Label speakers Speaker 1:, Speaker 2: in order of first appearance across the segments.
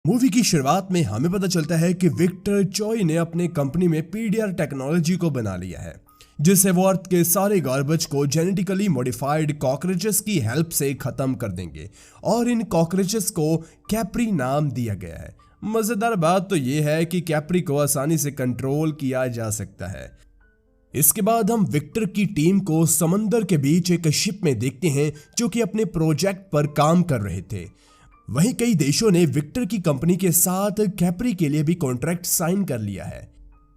Speaker 1: Movie की शुरुआत में हमें पता चलता है कि विक्टर चॉय ने अपने कंपनी में पीडीआर टेक्नोलॉजी को बना लिया है, जिससे वो अर्थ के सारे गार्बेज को जेनेटिकली मॉडिफाइड कॉकरोचेस की हेल्प से खत्म कर देंगे और इन कॉकरोचेस को कैप्री नाम दिया गया है। मजेदार बात तो यह है कि कैप्री को आसानी से कंट्रोल किया जा सकता है। इसके बाद हम विक्टर की टीम को समंदर के बीच एक शिप में देखते हैं जो कि अपने प्रोजेक्ट पर काम कर रहे थे। वहीं कई देशों ने विक्टर की कंपनी के साथ कैप्री के लिए भी कॉन्ट्रैक्ट साइन कर लिया है।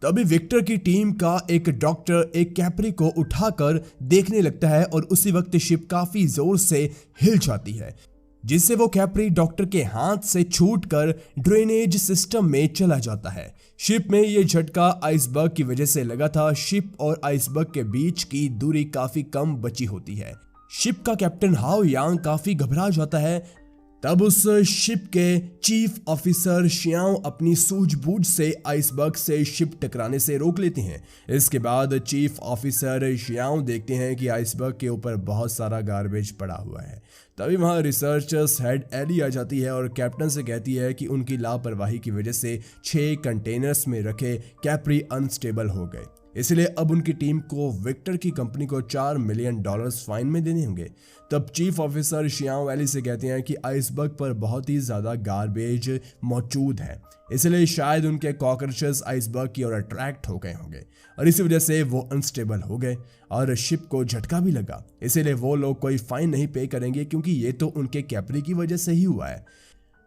Speaker 1: तभी विक्टर की टीम का एक डॉक्टर एक कैप्री को उठाकर देखने लगता है और उसी वक्त शिप काफी जोर से हिल जाती है, जिससे वो कैप्री डॉक्टर के हाथ से छूटकर ड्रेनेज सिस्टम में चला जाता है। शिप में ये झटका आइसबर्ग की वजह से लगा था। शिप और आइसबर्ग के बीच की दूरी काफी कम बची होती है। शिप का कैप्टन हाओ यांग काफी घबरा जाता है। तब उस शिप के चीफ ऑफिसर शियाओ अपनी सूझबूझ से आइसबर्ग से शिप टकराने से रोक लेते हैं। इसके बाद चीफ ऑफिसर शियाओ देखते हैं कि आइसबर्ग के ऊपर बहुत सारा गार्बेज पड़ा हुआ है। तभी वहां रिसर्चर्स हेड एली आ जाती है और कैप्टन से कहती है कि उनकी लापरवाही की वजह से 6 कंटेनर्स में रखे कैप्री अनस्टेबल हो गए, इसलिए अब उनकी टीम को विक्टर की कंपनी को $4 मिलियन फाइन में देने होंगे। तब चीफ ऑफिसर शियाओ वैली से कहते हैं कि आइसबर्ग पर बहुत ही ज्यादा गार्बेज मौजूद है, इसलिए शायद उनके कॉकरोचेस आइसबर्ग की ओर अट्रैक्ट हो गए होंगे और इसी वजह से वो अनस्टेबल हो गए और शिप को झटका भी लगा। इसीलिए वो लोग कोई फाइन नहीं पे करेंगे क्योंकि ये तो उनके कैप्री की वजह से ही हुआ है।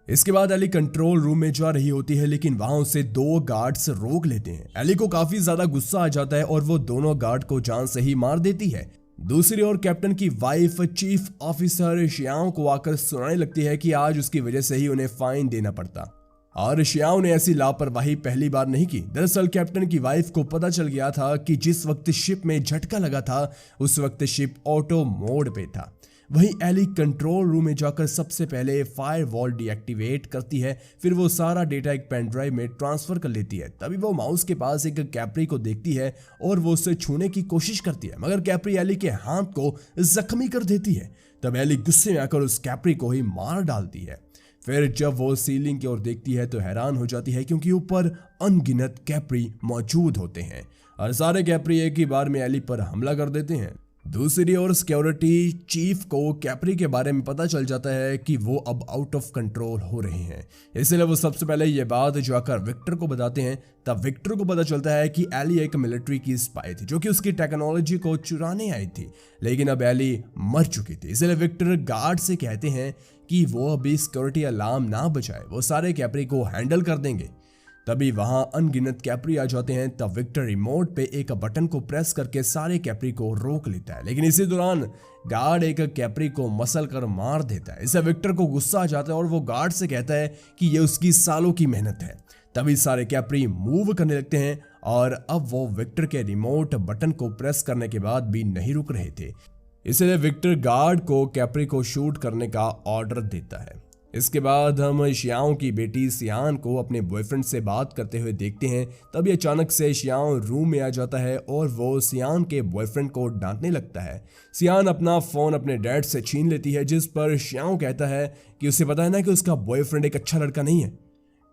Speaker 1: इसके बाद एली कंट्रोल रूम में जा रही होती है, लेकिन वहां उसे 2 गार्ड्स रोक लेते हैं। एली को काफी ज्यादा गुस्सा आ जाता है और वो दोनों गार्ड को जान से ही मार देती है। दूसरी ओर कैप्टन की वाइफ चीफ ऑफिसर शियाओ को आकर सुनाने लगती है कि आज उसकी वजह से ही उन्हें फाइन देना पड़ता और शियाओ ने ऐसी लापरवाही पहली बार नहीं की। दरअसल कैप्टन की वाइफ को पता चल गया था कि जिस वक्त शिप में झटका लगा था उस वक्त शिप ऑटो मोड पे था। वहीं एली कंट्रोल रूम में जाकर सबसे पहले फायरवॉल डीएक्टिवेट करती है, फिर वो सारा डेटा एक पेन ड्राइव में ट्रांसफर कर लेती है। तभी वो माउस के पास एक कैप्री को देखती है और वो उसे छूने की कोशिश करती है, मगर कैप्री एली के हाथ को जख्मी कर देती है। तब एली गुस्से में आकर उस कैप्री को ही मार डालती है। फिर जब वो सीलिंग की ओर देखती है तो हैरान हो जाती है क्योंकि ऊपर अनगिनत कैप्री मौजूद होते हैं और सारे कैप्री एक ही बार में एली पर हमला कर देते हैं। दूसरी ओर सिक्योरिटी चीफ को कैप्री के बारे में पता चल जाता है कि वो अब आउट ऑफ कंट्रोल हो रहे हैं, इसलिए वो सबसे पहले ये बात जाकर विक्टर को बताते हैं। तब विक्टर को पता चलता है कि एली एक मिलिट्री की स्पाई थी जो कि उसकी टेक्नोलॉजी को चुराने आई थी, लेकिन अब एली मर चुकी थी। इसलिए विक्टर गार्ड से कहते हैं कि वो अभी सिक्योरिटी अलार्म ना बजाए, वो सारे कैप्री को हैंडल कर देंगे। तभी वहां अनगिनत कैप्री आ जाते हैं। तब विक्टर रिमोट पे एक बटन को प्रेस करके सारे कैप्री को रोक लेता है, लेकिन इसी दौरान गार्ड एक कैप्री को मसल कर मार देता है। इससे विक्टर को गुस्सा आ जाता है और वो गार्ड से कहता है कि ये उसकी सालों की मेहनत है। तभी सारे कैप्री मूव करने लगते हैं और अब वो विक्टर के रिमोट बटन को प्रेस करने के बाद भी नहीं रुक रहे थे, इसलिए विक्टर गार्ड को कैप्री को शूट करने का ऑर्डर देता है। इसके बाद हम शियाओ की बेटी सियान को अपने बॉयफ्रेंड से बात करते हुए देखते हैं। तभी अचानक से शियाओ रूम में आ जाता है और वो सियान के बॉयफ्रेंड को डांटने लगता है। सियान अपना फोन अपने डैड से छीन लेती है, जिस पर शियाओ कहता है कि उसे पता है ना कि उसका बॉयफ्रेंड एक अच्छा लड़का नहीं है।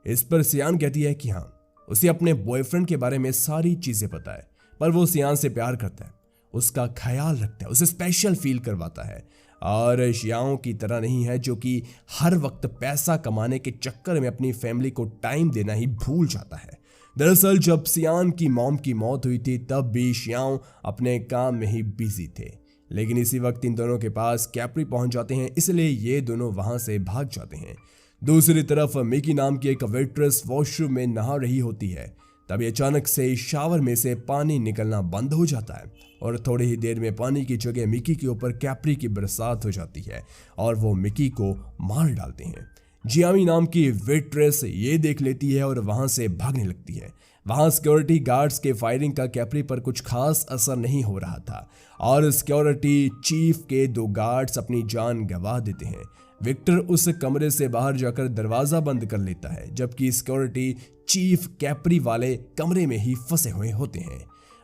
Speaker 1: इस पर सियान कहती है कि हाँ, उसे अपने बॉयफ्रेंड के बारे में सारी चीजें पता है, पर वो सियान से प्यार करता है, उसका ख्याल रखता है, उसे स्पेशल फील करवाता है और शियाओ की तरह नहीं है जो कि हर वक्त पैसा कमाने के चक्कर में अपनी फैमिली को टाइम देना ही भूल जाता है। दरअसल जब सियान की मॉम की मौत हुई थी तब भी शियाओ अपने काम में ही बिजी थे, लेकिन इसी वक्त इन दोनों के पास कैप्री पहुंच जाते हैं, इसलिए ये दोनों वहां से भाग जाते हैं। दूसरी तरफ मिकी नाम की एक वेट्रेस वॉशरूम में नहा रही होती है। तभी अचानक से शावर में से पानी निकलना बंद हो जाता है और थोड़ी ही देर में पानी की जगह मिकी के ऊपर कैप्री की बरसात हो जाती है और वो मिकी को मार डालते हैं। जियामी नाम की वेट्रेस ये देख लेती है और वहां से भागने लगती है। वहां सिक्योरिटी गार्ड्स के फायरिंग का कैप्री पर कुछ खास असर नहीं हो रहा था और सिक्योरिटी चीफ के 2 गार्ड्स अपनी जान गंवा देते हैं। विक्टर उस कमरे से बाहर जाकर दरवाजा बंद कर लेता है, जबकि सिक्योरिटी चीफ कैप्री वाले कमरे में ही फंसे हुए होते हैं।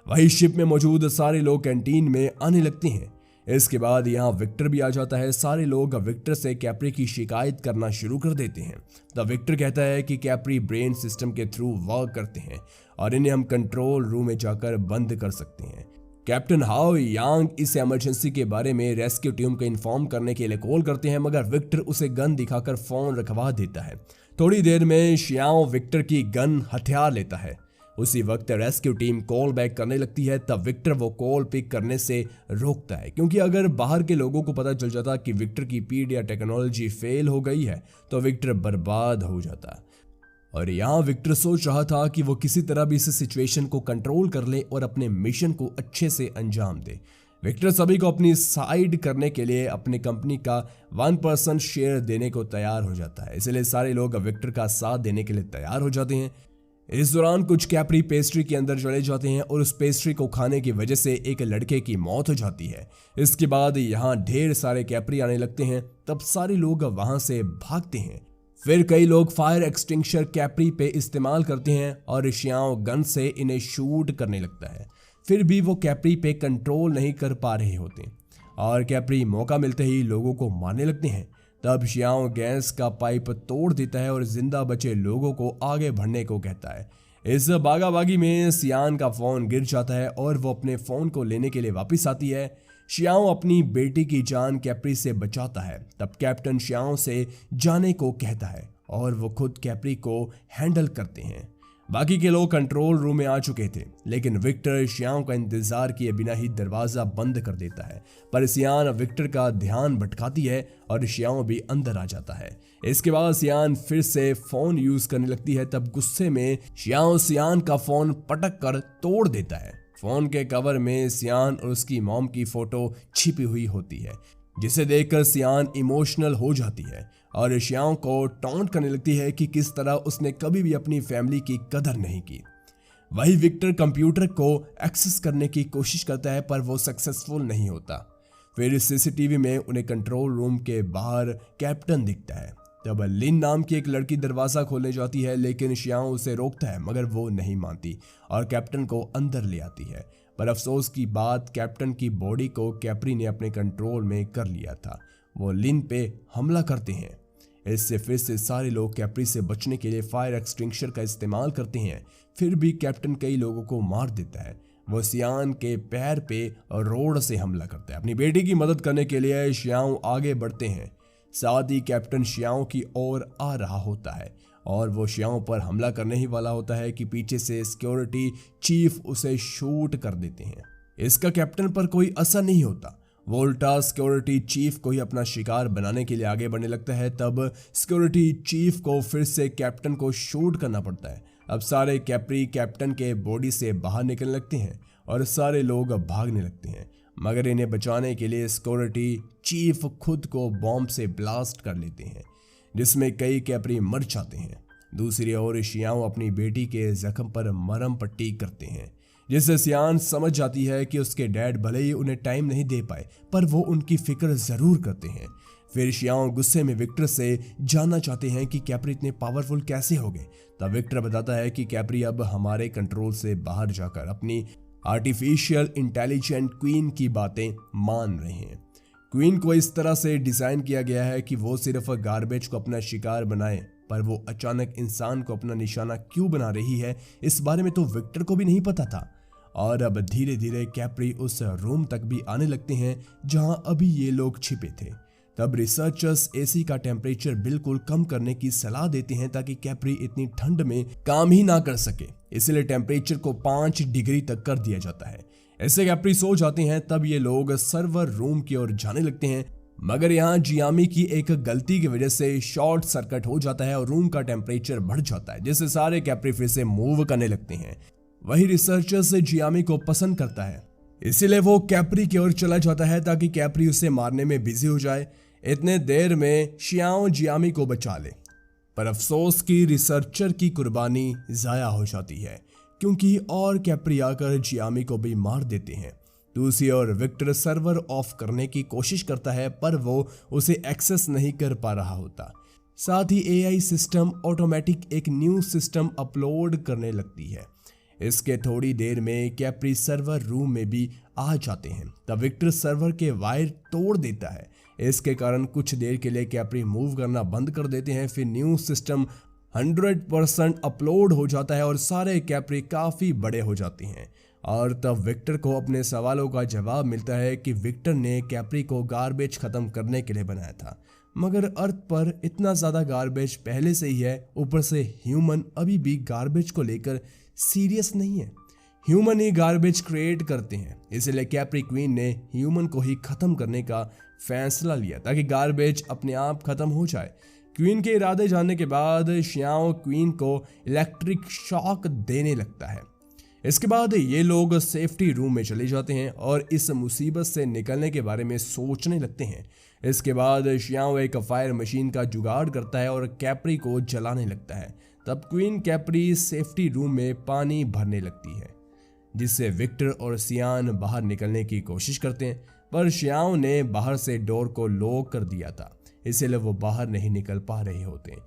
Speaker 1: वही शिप में मौजूद सारे लोग कैंटीन में आने लगते हैं। इसके बाद यहाँ विक्टर भी आ जाता है। सारे लोग विक्टर से कैप्री की शिकायत करना शुरू कर देते हैं। तब विक्टर कहता है कि कैप्री ब्रेन सिस्टम के थ्रू वर्क करते हैं और इन्हें हम कंट्रोल रूम में जाकर बंद कर सकते हैं। कैप्टन हाओ यांग इस इमरजेंसी के बारे में रेस्क्यू टीम को इन्फॉर्म करने के लिए कॉल करते हैं, मगर विक्टर उसे गन दिखाकर फोन रखवा देता है। थोड़ी देर में शियाओ विक्टर की गन हथियार लेता है। उसी वक्त रेस्क्यू टीम कॉल बैक करने लगती है। तब विक्टर वो कॉल पिक करने से रोकता है, क्योंकि अगर बाहर के लोगों को पता चल जाता कि विक्टर की पीडिया टेक्नोलॉजी फेल हो गई है तो विक्टर बर्बाद हो जाता। और यहाँ विक्टर सोच रहा था कि वो किसी तरह भी इस सिचुएशन को कंट्रोल कर ले और अपने मिशन को अच्छे से अंजाम दे। विक्टर सभी को अपनी साइड करने के लिए अपनी कंपनी का 1% शेयर देने को तैयार हो जाता है, इसलिए सारे लोग विक्टर का साथ देने के लिए तैयार हो जाते हैं। इस दौरान कुछ कैप्री पेस्ट्री के अंदर चले जाते हैं और उस पेस्ट्री को खाने की वजह से एक लड़के की मौत हो जाती है। इसके बाद यहाँ ढेर सारे कैप्री आने लगते हैं। तब सारे लोग वहां से भागते हैं। फिर कई लोग फायर एक्सटिंग्विशर कैप्री पे इस्तेमाल करते हैं और शियाओ गन से इन्हें शूट करने लगता है। फिर भी वो कैप्री पे कंट्रोल नहीं कर पा रहे होते और कैप्री मौका मिलते ही लोगों को मारने लगते हैं। तब शियाओ गैस का पाइप तोड़ देता है और जिंदा बचे लोगों को आगे बढ़ने को कहता है। इस बागाबागी में सियान का फोन गिर जाता है और वो अपने फोन को लेने के लिए वापस आती है। शियाओ अपनी बेटी की जान कैप्री से बचाता है। तब कैप्टन शियाओ से जाने को कहता है और वो खुद कैप्री को हैंडल करते हैं। बाकी के लोग कंट्रोल रूम में आ चुके थे, लेकिन विक्टर शियाओ का इंतजार किए बिना ही दरवाजा बंद कर देता है। पर सियान विक्टर का ध्यान भटकाती है और शियाओ भी अंदर आ जाता है। इसके बाद सियान फिर से फोन यूज करने लगती है। तब गुस्से में शियाओ सियान का फोन पटक कर तोड़ देता है। फोन के कवर में सियान और उसकी मॉम की फोटो छिपी हुई होती है, जिसे देखकर सियान इमोशनल हो जाती है और शियाओ को टॉन्ट करने लगती है कि किस तरह उसने कभी भी अपनी फैमिली की कदर नहीं की। वही विक्टर कंप्यूटर को एक्सेस करने की कोशिश करता है, पर वो सक्सेसफुल नहीं होता। फिर सीसीटीवी में उन्हें कंट्रोल रूम के बाहर कैप्टन दिखता है। तब लिन नाम की एक लड़की दरवाजा खोलने जाती है, लेकिन शियाओ उसे रोकता है, मगर वो नहीं मानती और कैप्टन को अंदर ले आती है। पर अफसोस की बात, कैप्टन की बॉडी को कैप्री ने अपने कंट्रोल में कर लिया था। वो लिन पे हमला करते हैं। इससे फिर से सारे लोग कैप्री से बचने के लिए फायर एक्सटिंग्विशर का इस्तेमाल करते हैं। फिर भी कैप्टन कई लोगों को मार देता है। वो सियान के पैर पे रोड से हमला करता है। अपनी बेटी की मदद करने के लिए शियाओ आगे बढ़ते हैं। साथ ही कैप्टन शियाओ की ओर आ रहा होता है और वो शियाओ पर हमला करने ही वाला होता है कि पीछे से सिक्योरिटी चीफ उसे शूट कर देते हैं। इसका कैप्टन पर कोई असर नहीं होता। वो उल्टा सिक्योरिटी चीफ को ही अपना शिकार बनाने के लिए आगे बढ़ने लगता है। तब सिक्योरिटी चीफ को फिर से कैप्टन को शूट करना पड़ता है। अब सारे कैप्री कैप्टन के बॉडी से बाहर निकलने लगते हैं और सारे लोग भागने लगते हैं, मगर इन्हें बचाने के लिए सिक्योरिटी चीफ खुद को बॉम्ब से ब्लास्ट कर लेते हैं, जिसमें कई कैप्री मर जाते हैं। दूसरी ओर शियाओ अपनी बेटी के जख्म पर मरहम पट्टी करते हैं, जिससे सियान समझ जाती है कि उसके डैड भले ही उन्हें टाइम नहीं दे पाए, पर वो उनकी फिक्र जरूर करते हैं। फिर शियाओ गुस्से में विक्टर से जानना चाहते हैं कि कैप्री इतने पावरफुल कैसे हो गए। तब विक्टर बताता है कि कैप्री अब हमारे कंट्रोल से बाहर जाकर अपनी आर्टिफिशियल इंटेलिजेंट क्वीन की बातें मान रहे हैं। क्वीन को इस तरह से डिजाइन किया गया है कि वो सिर्फ गार्बेज को अपना शिकार बनाए, पर वो अचानक इंसान को अपना निशाना क्यों बना रही है, इस बारे में तो विक्टर को भी नहीं पता था। और अब धीरे धीरे कैप्री उस रूम तक भी आने लगते हैं जहां अभी ये लोग छिपे थे। तब रिसर्चर्स एसी का टेम्परेचर बिल्कुल कम करने की सलाह देते हैं ताकि कैप्री इतनी ठंड में काम ही ना कर सके, इसलिए टेम्परेचर को 5 डिग्री तक कर दिया जाता है। ऐसे कैप्री सो जाते हैं। तब ये लोग सर्वर रूम की ओर जाने लगते हैं, मगर यहाँ जियामी की एक गलती की वजह से शॉर्ट सर्किट हो जाता है और रूम का टेम्परेचर बढ़ जाता है, जिससे सारे कैप्री फिर से मूव करने लगते हैं। वही रिसर्चर्स जियामी को पसंद करता है, इसीलिए वो कैप्री की ओर चला जाता है ताकि कैप्री उसे मारने में बिजी हो जाए। इतने देर में शियाओ जियामी को बचा ले, पर अफसोस की रिसर्चर की कुर्बानी जाया हो जाती है, क्योंकि और कैप्री आकर जियामी को भी मार देते हैं। दूसरी ओर विक्टर सर्वर ऑफ करने की कोशिश करता है, पर वो उसे एक्सेस नहीं कर पा रहा होता। साथ ही एआई सिस्टम ऑटोमेटिक एक न्यू सिस्टम अपलोड करने लगती है। इसके थोड़ी देर में कैप्री सर्वर रूम में भी आ जाते हैं। तब विक्टर सर्वर के वायर तोड़ देता है। इसके कारण कुछ देर के लिए कैप्री मूव करना बंद कर देते हैं। फिर न्यूज़ सिस्टम 100% अपलोड हो जाता है और सारे कैप्री काफ़ी बड़े हो जाते हैं। और तब विक्टर को अपने सवालों का जवाब मिलता है कि विक्टर ने कैप्री को गार्बेज ख़त्म करने के लिए बनाया था, मगर अर्थ पर इतना ज़्यादा गार्बेज पहले से ही है। ऊपर से ह्यूमन अभी भी गार्बेज को लेकर सीरियस नहीं है। ह्यूमन ही गार्बेज क्रिएट करते हैं, इसलिए कैप्री क्वीन ने ह्यूमन को ही ख़त्म करने का फैसला लिया ताकि गार्बेज अपने आप ख़त्म हो जाए। क्वीन के इरादे जानने के बाद श्याओ क्वीन को इलेक्ट्रिक शॉक देने लगता है। इसके बाद ये लोग सेफ्टी रूम में चले जाते हैं और इस मुसीबत से निकलने के बारे में सोचने लगते हैं। इसके बाद श्याओ एक फायर मशीन का जुगाड़ करता है और कैप्री को जलाने लगता है। तब क्वीन कैप्री सेफ्टी रूम में पानी भरने लगती है, जिससे विक्टर और सियान बाहर निकलने की कोशिश करते हैं, पर श्याओ ने बाहर से डोर को लॉक कर दिया था, इसलिए वो बाहर नहीं निकल पा रहे होते।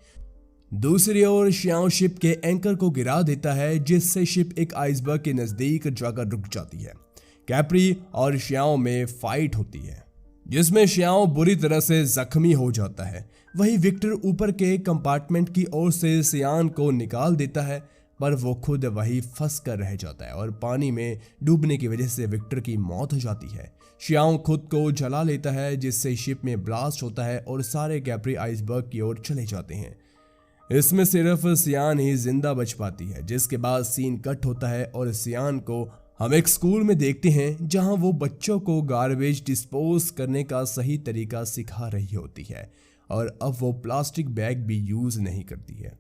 Speaker 1: दूसरी ओर श्याओ शिप के एंकर को गिरा देता है, जिससे शिप एक आइसबर्ग के नजदीक जाकर रुक जाती है। कैप्री और श्याओ में फाइट होती है, जिसमें श्याओ बुरी तरह से जख्मी हो जाता है। वहीं विक्टर ऊपर के कंपार्टमेंट की ओर से सियान को निकाल देता है, पर वो खुद वही फंस कर रह जाता है और पानी में डूबने की वजह से विक्टर की मौत हो जाती है। श्याओ खुद को जला लेता है, जिससे शिप में ब्लास्ट होता है और सारे कैप्री आइसबर्ग की ओर चले जाते हैं। इसमें सिर्फ सियान ही जिंदा बच पाती है, जिसके बाद सीन कट होता है और सियान को हम एक स्कूल में देखते हैं, जहां वो बच्चों को गार्बेज डिस्पोज करने का सही तरीका सिखा रही होती है और अब वो प्लास्टिक बैग भी यूज नहीं करती है।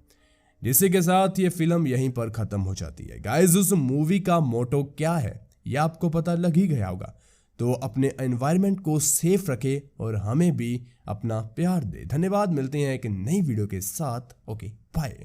Speaker 1: जिसके के साथ ये फिल्म यहीं पर खत्म हो जाती है। गाइस, उस मूवी का मोटो क्या है ये आपको पता लग ही गया होगा, तो अपने एनवायरनमेंट को सेफ रखें और हमें भी अपना प्यार दे। धन्यवाद, मिलते हैं एक नई वीडियो के साथ। Okay, bye.